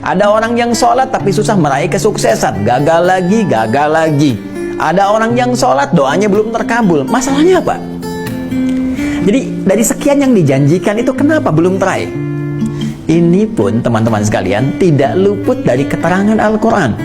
Ada orang yang sholat tapi susah meraih kesuksesan, gagal lagi, gagal lagi. Ada orang yang sholat doanya belum terkabul, masalahnya apa? Jadi dari sekian yang dijanjikan itu kenapa belum teraih? Ini pun teman-teman sekalian tidak luput dari keterangan Al-Quran,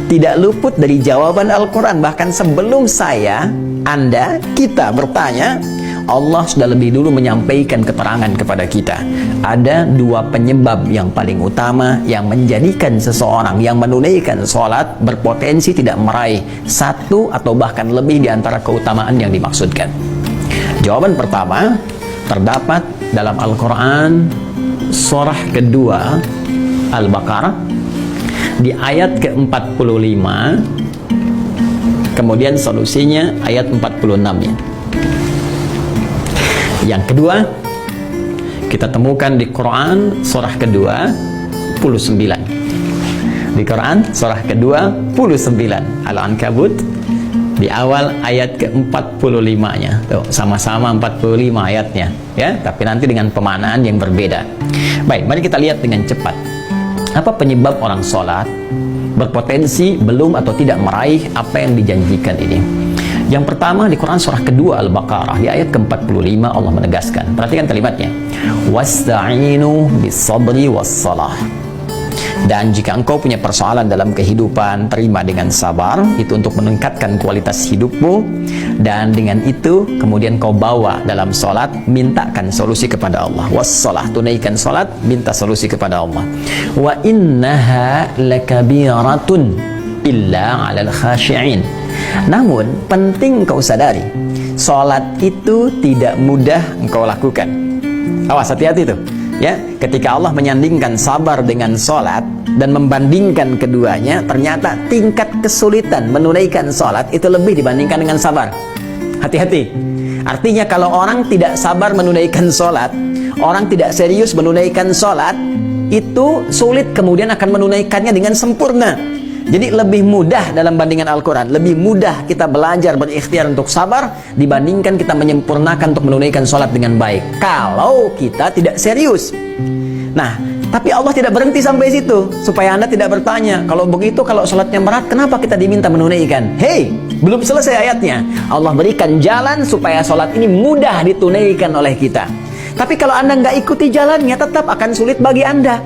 tidak luput dari jawaban Al-Quran. Bahkan sebelum saya, Anda, kita bertanya, Allah sudah lebih dulu menyampaikan keterangan kepada kita. Ada dua penyebab yang paling utama yang menjadikan seseorang yang menunaikan sholat berpotensi tidak meraih satu atau bahkan lebih di antara keutamaan yang dimaksudkan. Jawaban pertama terdapat dalam Al-Quran surah kedua Al-Baqarah di ayat ke-45, kemudian solusinya ayat 46-nya. Yang kedua kita temukan di Quran surah kedua 29. Di Quran surah kedua 29 Al-Ankabut di awal ayat ke-45-nya. Tuh, sama-sama 45 ayatnya ya, tapi nanti dengan pemaknaan yang berbeda. Baik, mari kita lihat dengan cepat. Apa penyebab orang sholat berpotensi belum atau tidak meraih apa yang dijanjikan ini? Yang pertama di Quran surah kedua Al-Baqarah di ayat ke-45 Allah menegaskan. Perhatikan kalimatnya. Wasta'inu bis-sabri was-salah. Dan jika engkau punya persoalan dalam kehidupan, terima dengan sabar, itu untuk meningkatkan kualitas hidupmu. Dan dengan itu kemudian kau bawa dalam sholat, mintakan solusi kepada Allah. Was-salah, tunaikan sholat, minta solusi kepada Allah. Wa innaha lakabiratun illa 'alal khashi'in. Namun penting kau sadari, sholat itu tidak mudah engkau lakukan. Awas, hati-hati tuh ya, ketika Allah menyandingkan sabar dengan sholat dan membandingkan keduanya, ternyata tingkat kesulitan menunaikan sholat itu lebih dibandingkan dengan sabar. Hati-hati. Artinya kalau orang tidak sabar menunaikan sholat, orang tidak serius menunaikan sholat, itu sulit kemudian akan menunaikannya dengan sempurna. Jadi lebih mudah dalam bandingan Al-Quran, lebih mudah kita belajar berikhtiar untuk sabar dibandingkan kita menyempurnakan untuk menunaikan sholat dengan baik, kalau kita tidak serius. Nah, tapi Allah tidak berhenti sampai situ, supaya Anda tidak bertanya, kalau begitu, kalau sholatnya berat, kenapa kita diminta menunaikan? Hei, belum selesai ayatnya. Allah berikan jalan supaya sholat ini mudah ditunaikan oleh kita. Tapi kalau Anda nggak ikuti jalannya, tetap akan sulit bagi Anda.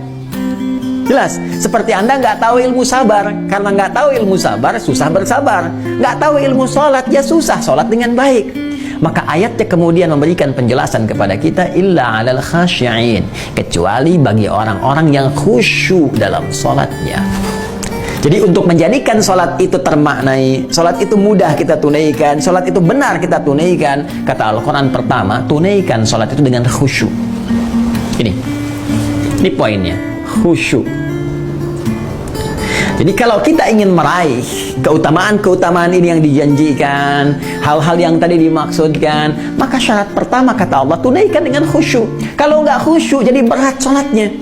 Jelas, seperti Anda nggak tahu ilmu sabar. Karena nggak tahu ilmu sabar, susah bersabar. Nggak tahu ilmu sholat, ya susah sholat dengan baik. Maka ayatnya kemudian memberikan penjelasan kepada kita, illa 'alal khasyi'in, kecuali bagi orang-orang yang khusyuk dalam sholatnya. Jadi untuk menjadikan sholat itu termaknai, sholat itu mudah kita tunaikan, sholat itu benar kita tunaikan, kata Al-Quran pertama, tunaikan sholat itu dengan khusyuk. Ini poinnya, khusyuk. Jadi kalau kita ingin meraih keutamaan-keutamaan ini yang dijanjikan, hal-hal yang tadi dimaksudkan, maka syarat pertama kata Allah, tunaikan dengan khusyuk. Kalau nggak khusyuk jadi berat sholatnya.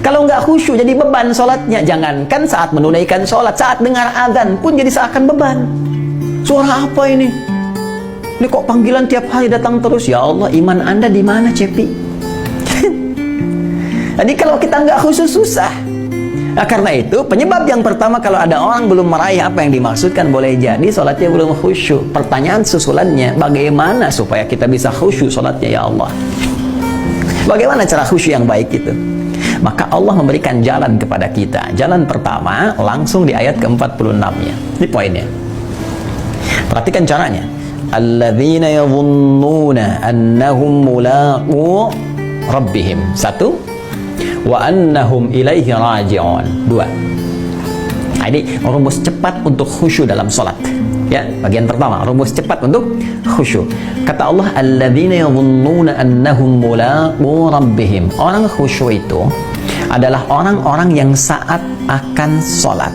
Kalau nggak khusyuk jadi beban sholatnya. Jangankan saat menunaikan sholat, saat dengar azan pun jadi seakan beban. Suara apa ini? Ini kok panggilan tiap hari datang terus? Ya Allah, iman Anda di mana, Cepi? Jadi kalau kita nggak khusyuk susah. Nah, karena itu penyebab yang pertama, kalau ada orang belum meraih apa yang dimaksudkan, boleh jadi sholatnya belum khusyuk. Pertanyaan susulannya, bagaimana supaya kita bisa khusyuk sholatnya ya Allah? Bagaimana cara khusyuk yang baik itu? Maka Allah memberikan jalan kepada kita. Jalan pertama langsung di ayat ke-46-nya. Ini poinnya. Perhatikan caranya. Alladzina yadhunnuna annahum mulaqu rabbihim. 1. Wa annahum ilaihi raji'un. 2. Nah, ini rumus cepat untuk khusyuk dalam sholat. Ya, bagian pertama, rumus cepat untuk khusyuk. Kata Allah, alladzina yadhunnuna annahum mulaqu rabbihim. Orang khusyuk itu adalah orang-orang yang saat akan sholat.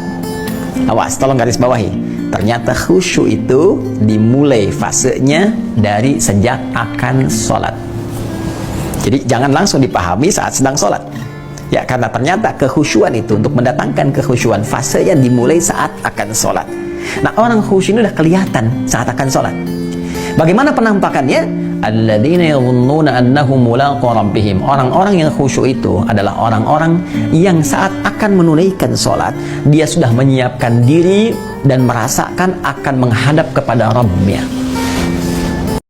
Awas, tolong garis bawahi. Ternyata khusyuk itu dimulai fasenya dari sejak akan sholat. Jadi jangan langsung dipahami saat sedang sholat. Ya, karena ternyata kekhusyuan itu, untuk mendatangkan kekhusyuan, fasenya dimulai saat akan sholat. Nah, orang khusyuk ini udah kelihatan saat akan sholat. Bagaimana penampakannya? alladzina yadhunnuna annahum mulaqu rabbihim. Orang-orang yang khusyuk itu adalah orang-orang yang saat akan menunaikan sholat, dia sudah menyiapkan diri dan merasakan akan menghadap kepada Rabbnya.